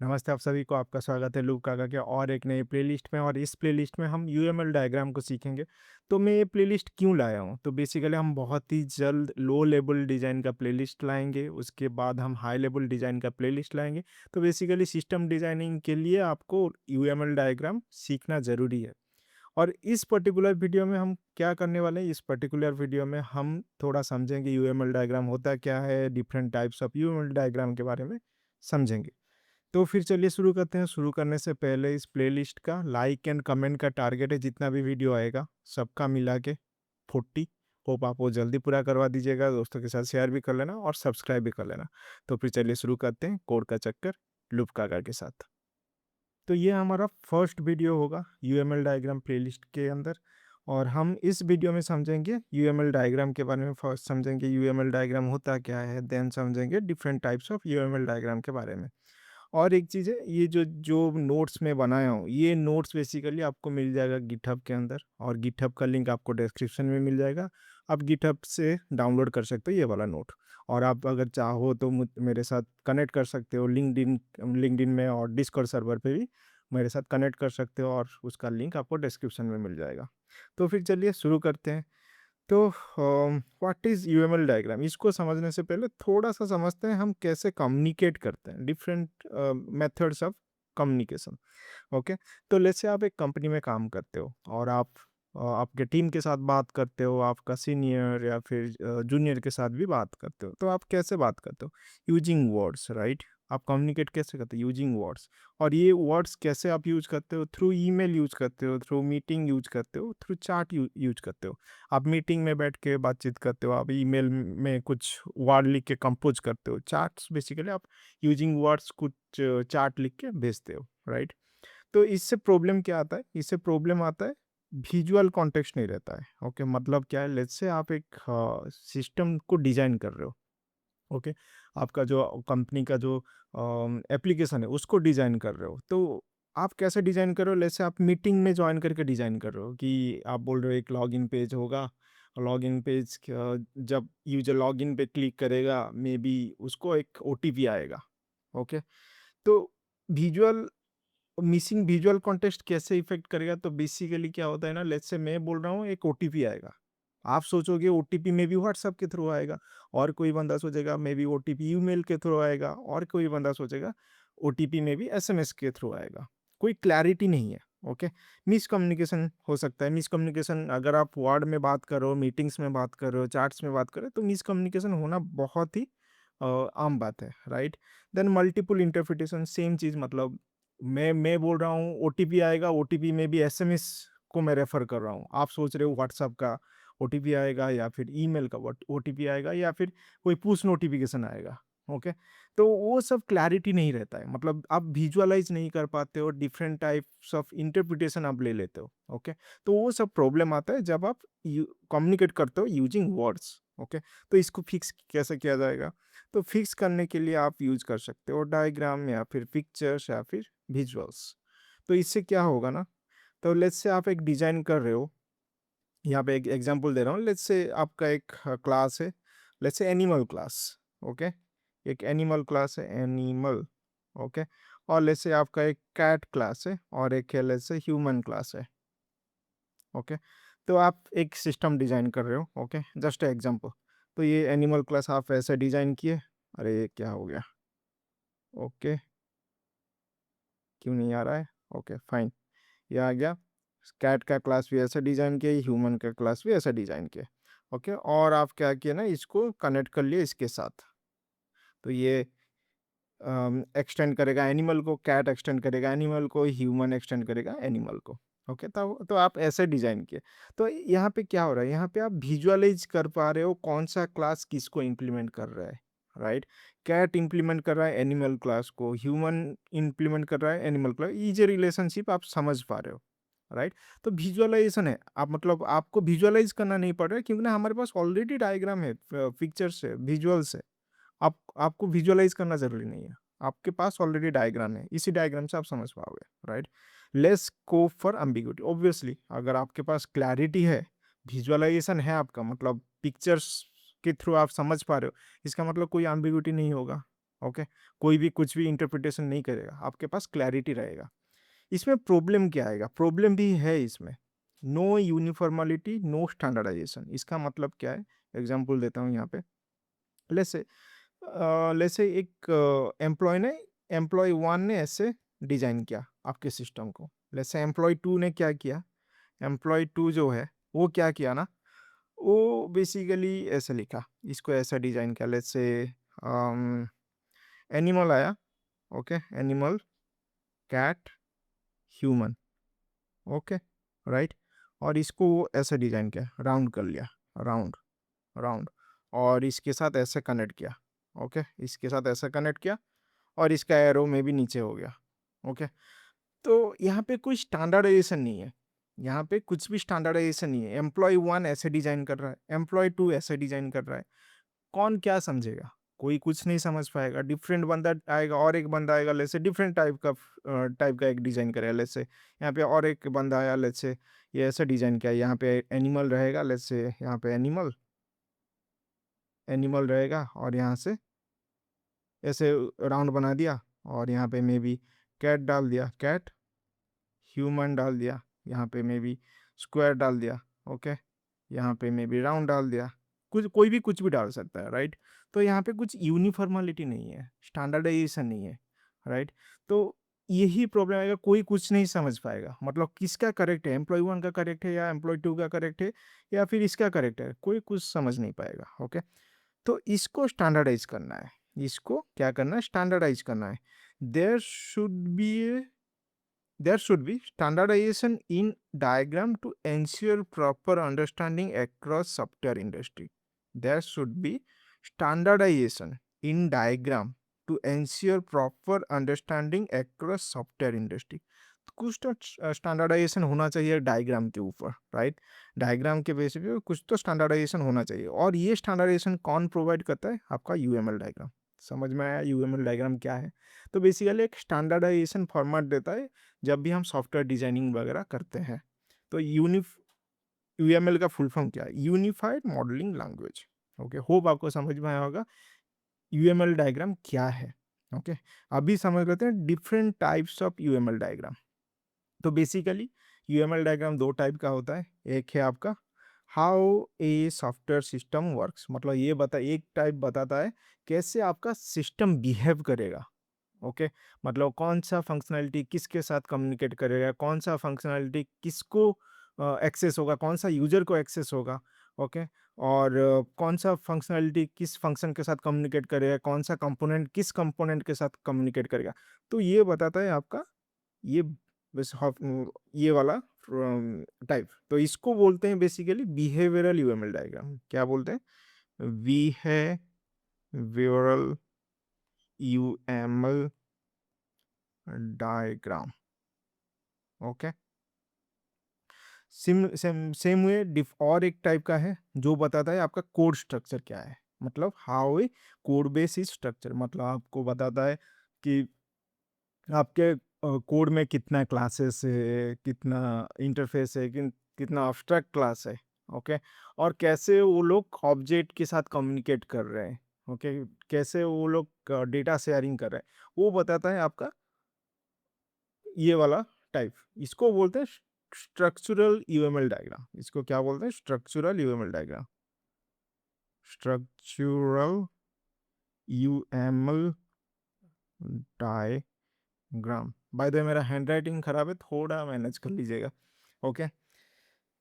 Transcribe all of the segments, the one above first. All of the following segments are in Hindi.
नमस्ते आप सभी को, आपका स्वागत है लूप काका के और एक नई प्लेलिस्ट में। और इस प्लेलिस्ट में हम यूएमएल डायग्राम को सीखेंगे। तो मैं ये प्लेलिस्ट क्यों लाया हूँ, तो बेसिकली हम बहुत ही जल्द लो लेवल डिज़ाइन का प्लेलिस्ट लाएंगे, उसके बाद हम हाई लेवल डिज़ाइन का प्लेलिस्ट लाएंगे। तो बेसिकली सिस्टम डिज़ाइनिंग के लिए आपको यूएमएल डायग्राम सीखना ज़रूरी है। और इस पर्टिकुलर वीडियो में हम क्या करने वाले हैं, इस पर्टिकुलर वीडियो में हम थोड़ा समझेंगे यूएमएल डायग्राम होता क्या है, different types of UML diagram के बारे में समझेंगे। तो फिर चलिए शुरू करते हैं। शुरू करने से पहले इस प्लेलिस्ट का लाइक एंड कमेंट का टारगेट है, जितना भी वीडियो आएगा सबका मिला के 40। होप आप वो जल्दी पूरा करवा दीजिएगा, दोस्तों के साथ शेयर भी कर लेना और सब्सक्राइब भी कर लेना। तो फिर चलिए शुरू करते हैं कोड का चक्कर लूप काका के साथ। तो ये हमारा फर्स्ट वीडियो होगा यूएमएल डायग्राम प्लेलिस्ट के अंदर। और हम इस वीडियो में समझेंगे यूएमएल डायग्राम के बारे में। फर्स्ट समझेंगे यूएमएल डायग्राम होता क्या है, देन समझेंगे different types of UML diagram के बारे में। और एक चीज़ है, ये जो जो नोट्स मैं बनाया हूँ, ये नोट्स बेसिकली आपको मिल जाएगा गिटहब के अंदर, और गिटहब का लिंक आपको डिस्क्रिप्शन में मिल जाएगा। आप गिटहब से डाउनलोड कर सकते हो ये वाला नोट। और आप अगर चाहो तो मेरे साथ कनेक्ट कर सकते हो लिंक्डइन लिंक्डइन में, और डिस्कॉर्ड सर्वर पे भी मेरे साथ कनेक्ट कर सकते हो, और उसका लिंक आपको डिस्क्रिप्शन में मिल जाएगा। तो फिर चलिए शुरू करते हैं। तो व्हाट इज़ यूएमएल डायग्राम, इसको समझने से पहले थोड़ा सा समझते हैं हम कैसे कम्युनिकेट करते हैं, different methods of communication. Okay. तो लेट्स से आप एक कंपनी में काम करते हो, और आप आपके टीम के साथ बात करते हो, आपका सीनियर या फिर जूनियर के साथ भी बात करते हो। तो आप कैसे बात करते हो? Using words, right. आप कम्युनिकेट कैसे करते हो? Using words. और ये वर्ड्स कैसे आप यूज करते हो? थ्रू ईमेल यूज करते हो, थ्रू मीटिंग यूज करते हो, थ्रू चार्ट यूज करते हो। आप मीटिंग में बैठ के बातचीत करते हो, आप ईमेल में कुछ वर्ड लिख के कंपोज करते हो। चार्ट्स बेसिकली आप यूजिंग वर्ड्स कुछ चार्ट लिख के भेजते हो, राइट। तो इससे प्रॉब्लम क्या आता है? इससे प्रॉब्लम आता है विजुअल कॉन्टेक्स्ट नहीं रहता है। ओके, मतलब क्या है, लेट्स से आप एक सिस्टम को डिजाइन कर रहे हो। ओके, आपका जो कंपनी का जो एप्लीकेशन है उसको डिजाइन कर रहे हो। तो आप कैसे डिजाइन कर रहे हो? लेट्स से आप मीटिंग में ज्वाइन करके डिजाइन कर रहे हो कि आप बोल रहे हो एक लॉगिन पेज होगा। लॉगिन पेज जब यूजर लॉगिन पे क्लिक करेगा, मे बी उसको एक ओटीपी आएगा। ओके। तो विजुअल मिसिंग विजुअल कॉन्टेक्स्ट कैसे इफेक्ट करेगा? तो बेसिकली क्या होता है ना, लेट्स से मैं बोल रहा हूँ एक ओटीपी आएगा। आप सोचोगे ओटीपी में भी व्हाट्सएप के थ्रू आएगा, और कोई बंदा सोचेगा मे बी ओटीपी ईमेल के थ्रू आएगा, और कोई बंदा सोचेगा ओटीपी में भी एसएमएस के थ्रू आएगा। कोई क्लैरिटी नहीं है। ओके। मिसकम्युनिकेशन हो सकता है। मिसकम्युनिकेशन अगर आप वर्ड में बात कर रहे हो, मीटिंग्स में बात कर रहे हो, चार्ट्स में बात कर रहे हो, तो मिसकम्युनिकेशन होना बहुत ही आम बात है, right. Then multiple interpretation, same चीज़। मतलब मैं बोल रहा हूँ ओटीपी आएगा, ओटीपी में भी एसएमएस को मैं रेफर कर रहा हूँ। आप सोच रहे हो व्हाट्सएप का ओटीपी आएगा, या फिर ईमेल का ओटीपी आएगा, या फिर कोई पुश नोटिफिकेशन आएगा। ओके। तो वो सब क्लैरिटी नहीं रहता है, मतलब आप विजुअलाइज नहीं कर पाते हो, डिफरेंट टाइप्स ऑफ इंटरप्रिटेशन आप ले लेते हो। ओके। तो वो सब प्रॉब्लम आता है जब आप कम्युनिकेट करते हो यूजिंग वर्ड्स। ओके। तो इसको फिक्स कैसे किया जाएगा? तो फिक्स करने के लिए आप यूज कर सकते हो डायग्राम, या फिर पिक्चर्स, या फिर विजुअल्स। तो इससे क्या होगा ना, तो लेट्स से आप एक डिजाइन कर रहे हो। यहाँ पे एक एग्जांपल दे रहा हूँ। लेट्स से आपका एक क्लास है, let's say animal class. Okay. एक एनिमल क्लास है, एनिमल। ओके। और लेट्स से आपका एक कैट क्लास है, और एक है लेट्स से ह्यूमन क्लास है। ओके। तो आप एक सिस्टम डिजाइन कर रहे हो। Okay, just example. तो ये एनिमल क्लास आप ऐसे डिजाइन किए। अरे ये क्या हो गया? ओके, क्यों नहीं आ रहा है? ओके फाइन, ये आ गया। कैट का क्लास भी ऐसा डिज़ाइन किया, ह्यूमन का क्लास भी ऐसा डिज़ाइन किया। ओके। और आप क्या किए ना, इसको कनेक्ट कर लिए इसके साथ। तो ये एक्सटेंड करेगा एनिमल को, कैट एक्सटेंड करेगा एनिमल को, ह्यूमन एक्सटेंड करेगा एनिमल को। ओके। तो आप ऐसे डिज़ाइन किए। तो यहाँ पे क्या हो रहा है, यहाँ पे आप विजुअलाइज कर पा रहे हो कौन सा क्लास किसको इम्प्लीमेंट कर रहा है, राइट। कैट इम्प्लीमेंट कर रहा है एनिमल क्लास को, ह्यूमन इम्प्लीमेंट कर रहा है एनिमल क्लास। ये रिलेशनशिप आप समझ पा रहे हो, राइट। तो विजुअलाइजेशन है, आप मतलब आपको विजुअलाइज करना नहीं पड़ रहा है, क्योंकि ना हमारे पास ऑलरेडी डायग्राम है, पिक्चर्स है, विजुअल्स है। आपको विजुअलाइज करना ज़रूरी नहीं है। आपके पास ऑलरेडी डायग्राम है, इसी डायग्राम से आप समझ पाओगे, right. Less scope for ambiguity. Obviously अगर आपके पास क्लैरिटी है, विजुअलाइजेशन है आपका, मतलब पिक्चर्स के थ्रू आप समझ पा रहे हो, इसका मतलब कोई एम्बिग्यूटी नहीं होगा। ओके, कोई भी कुछ भी इंटरप्रिटेशन नहीं करेगा, आपके पास क्लैरिटी रहेगा। इसमें प्रॉब्लम क्या आएगा? प्रॉब्लम भी है इसमें, नो यूनिफॉर्मेलिटी, नो स्टैंडर्डाइजेशन। इसका मतलब क्या है? एग्जांपल देता हूँ यहाँ पे। लेट्स से एक एम्प्लॉय ने, एम्प्लॉय 1 ने ऐसे डिज़ाइन किया आपके सिस्टम को। लेट्स से एम्प्लॉय 2 ने क्या किया? एम्प्लॉय 2 जो है, वो क्या किया ना, वो बेसिकली ऐसे लिखा, इसको ऐसा डिज़ाइन किया। लेट्स से अम, एनिमल आया, okay, animal, cat, human, okay, right? और इसको वो ऐसे डिज़ाइन किया, राउंड कर लिया, राउंड, राउंड, और इसके साथ ऐसे कनेक्ट किया, ओके, इसके साथ ऐसे कनेक्ट किया, और इसका एरो में भी नीचे हो गया, ओके। तो यहाँ पे कोई स्टैंडर्डाइजेशन नहीं है, यहाँ पे कुछ भी स्टैंडर्डाइजेशन नहीं है। एम्प्लॉय 1 ऐसे डिज़ाइन कर रहा है, एम्प्लॉय 2 ऐसे डिज़ाइन कर रहा है, कौन क्या समझेगा? कोई कुछ नहीं समझ पाएगा। डिफरेंट बंदा आएगा, और एक बंदा आएगा, लेट्स से डिफरेंट टाइप का एक डिज़ाइन करेगा। लेट्स से यहाँ पे और एक बंदा आया, लेट्स से ये ऐसा डिज़ाइन किया, यहाँ पे एनिमल रहेगा, लेट्स से यहाँ पे एनिमल, एनिमल रहेगा, और यहाँ से ऐसे राउंड बना दिया, और यहाँ पे मे बी कैट डाल दिया, कैट, ह्यूमन डाल दिया, यहाँ पे मे बी स्क्वायर डाल दिया, ओके, यहाँ पे मे बी राउंड डाल दिया। कुछ कोई भी कुछ भी डाल सकता है, राइट? तो यहाँ पे कुछ यूनिफॉर्मेलिटी नहीं है, स्टैंडर्डाइजेशन नहीं है, राइट? तो यही प्रॉब्लम आएगा, कोई कुछ नहीं समझ पाएगा, मतलब किसका करेक्ट है, एम्प्लॉय 1 का करेक्ट है या एम्प्लॉय 2 का करेक्ट है, या फिर इसका करेक्ट है, कोई कुछ समझ नहीं पाएगा, ओके। तो इसको स्टैंडर्डाइज करना है, इसको क्या करना है? स्टैंडर्डाइज करना है। There should be there should be standardization in diagram to ensure proper understanding across software industry. There should be standardization in diagram to ensure proper understanding across software industry. कुछ तो स्टैंडर्डाइजेशन होना चाहिए डायग्राम के ऊपर, राइट? डायग्राम के बेसिस पे कुछ तो स्टैंडर्डाइजेशन होना चाहिए, और ये स्टैंडर्डाइजेशन कौन प्रोवाइड करता है? आपका यूएमएल डायग्राम। समझ में आया यूएमएल डायग्राम क्या है? तो बेसिकली एक स्टैंडर्डाइजेशन फॉर्मेट देता है जब भी हम सॉफ्टवेयर डिजाइनिंग वगैरह करते हैं। तो यूएमएल का फुल फॉर्म क्या है? Unified modelling language, okay. Hope आपको समझ में आया होगा यूएमएल डायग्राम क्या है, ओके। अभी समझ लेते हैं different types of UML diagram. तो बेसिकली यूएमएल डायग्राम दो टाइप का होता है। एक है आपका how a software system works, मतलब ये एक टाइप बताता है कैसे आपका सिस्टम बिहेव करेगा, ओके। मतलब कौन सा फंक्शनैलिटी किसके साथ कम्युनिकेट करेगा, कौन सा फंक्शनैलिटी किसको एक्सेस होगा, कौन सा यूजर को एक्सेस होगा, ओके। और कौन सा फंक्शनैलिटी किस फंक्शन के साथ कम्युनिकेट करेगा, कौन सा कंपोनेंट किस कंपोनेंट के साथ कम्युनिकेट करेगा। तो ये बताता है आपका ये ये वाला टाइप। तो इसको बोलते हैं बेसिकली बिहेवियरल यूएमएल डायग्राम। क्या बोलते हैं? Behavioural UML diagram, okay. SIM same same way और एक टाइप का है जो बताता है आपका कोड स्ट्रक्चर क्या है, मतलब how a code base is structure. मतलब आपको बताता है कि आपके कोड में कितना क्लासेस है, कितना इंटरफेस है, कितना अब्स्ट्रैक्ट क्लास है, ओके। और कैसे वो लोग ऑब्जेक्ट के साथ कम्युनिकेट कर रहे हैं, ओके। कैसे वो लोग डेटा शेयरिंग कर रहे हैं, वो बताता है आपका ये वाला टाइप। इसको बोलते हैं स्ट्रक्चरल यूएमएल डायग्राम। इसको क्या बोलते हैं? Structural UML diagram, structural UML diagram. By the way मेरा हैंड राइटिंग खराब है, थोड़ा मैनेज कर लीजिएगा, ओके।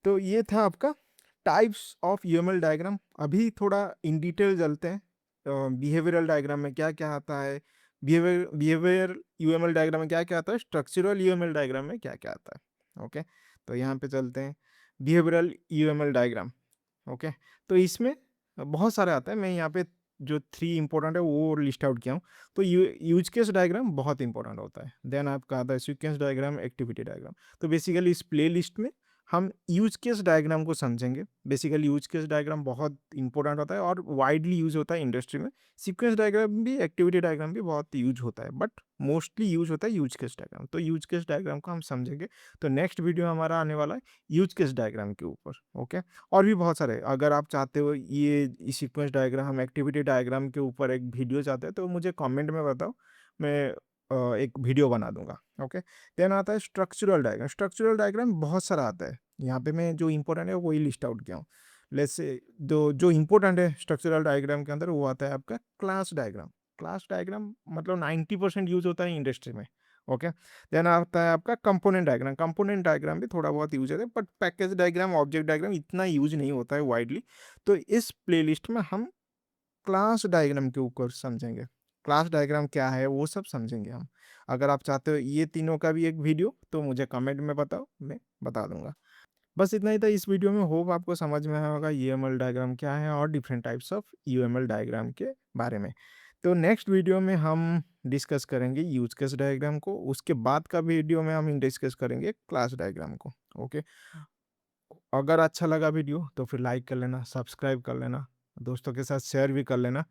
तो ये था आपका टाइप्स ऑफ यूएमएल डायग्राम। अभी थोड़ा इन डिटेल चलते हैं बिहेवियरल डायग्राम में क्या क्या आता है, बिहेवियर यूएमएल डायग्राम में क्या क्या आता है, स्ट्रक्चरल यूएमएल डायग्राम में क्या क्या आता है, ओके। तो यहाँ पे चलते हैं बिहेवियरल यूएमएल डायग्राम, ओके। तो इसमें बहुत सारे आता है, मैं यहाँ पे जो 3 इंपॉर्टेंट है वो लिस्ट आउट किया हूँ। तो यूज केस डायग्राम बहुत इंपॉर्टेंट होता है। देन आपका आता है सीक्वेंस डायग्राम, एक्टिविटी डायग्राम। तो बेसिकली इस प्ले लिस्ट में हम यूज केस डायग्राम को समझेंगे। बेसिकली यूज केस डायग्राम बहुत इंपॉर्टेंट होता है और वाइडली यूज होता है इंडस्ट्री में। सीक्वेंस डायग्राम भी, एक्टिविटी डायग्राम भी बहुत यूज होता है, बट मोस्टली यूज होता है यूज केस डायग्राम। तो यूज केस डायग्राम को हम समझेंगे। तो नेक्स्ट वीडियो हमारा आने वाला है यूज केस डायग्राम के ऊपर। ओके, और भी बहुत सारे, अगर आप चाहते हो ये सीक्वेंस डायग्राम, एक्टिविटी डायग्राम के ऊपर एक वीडियो चाहते हैं तो मुझे कमेंट में बताओ, मैं एक वीडियो बना दूंगा। ओके, देन आता है स्ट्रक्चरल डायग्राम। स्ट्रक्चरल डायग्राम बहुत सारा आता है, यहाँ पे मैं जो इंपॉर्टेंट है वही लिस्ट आउट किया हूँ। लेट्स से जो जो इंपॉर्टेंट है स्ट्रक्चरल डायग्राम के अंदर, वो आता है आपका क्लास डायग्राम। क्लास डायग्राम मतलब 90% यूज होता है इंडस्ट्री में। ओके, देन आता है आपका कंपोनेंट डायग्राम। कंपोनेंट डायग्राम भी थोड़ा बहुत यूज होता है, but package diagram, object diagram इतना यूज नहीं होता है वाइडली। तो इस प्लेलिस्ट में हम क्लास डायग्राम के ऊपर समझेंगे। क्लास डायग्राम क्या है वो सब समझेंगे हम। अगर आप चाहते हो ये तीनों का भी एक वीडियो, तो मुझे कमेंट में बताओ, मैं बता दूंगा। बस इतना ही था इस वीडियो में। होप आपको समझ में आया होगा यूएमएल डायग्राम क्या है और different types of UML diagram के बारे में। तो नेक्स्ट वीडियो में हम डिस्कस करेंगे यूज केस डायग्राम को। उसके बाद का वीडियो में हम डिस्कस करेंगे क्लास डायग्राम को। ओके, अगर अच्छा लगा वीडियो तो फिर लाइक कर लेना, सब्सक्राइब कर लेना, दोस्तों के साथ शेयर भी कर लेना।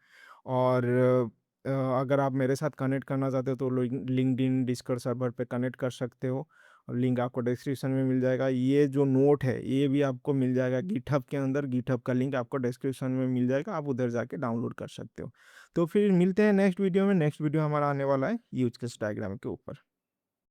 और अगर आप मेरे साथ कनेक्ट करना चाहते हो तो लिंक्डइन डिस्कॉर्ड सर्वर पे कनेक्ट कर सकते हो। और लिंक आपको डिस्क्रिप्शन में मिल जाएगा। ये जो नोट है ये भी आपको मिल जाएगा गिटहब के अंदर। गिटहब का लिंक आपको डिस्क्रिप्शन में मिल जाएगा, आप उधर जाके डाउनलोड कर सकते हो। तो फिर मिलते हैं नेक्स्ट वीडियो में। नेक्स्ट वीडियो हमारा आने वाला है यूज केस डायग्राम के ऊपर।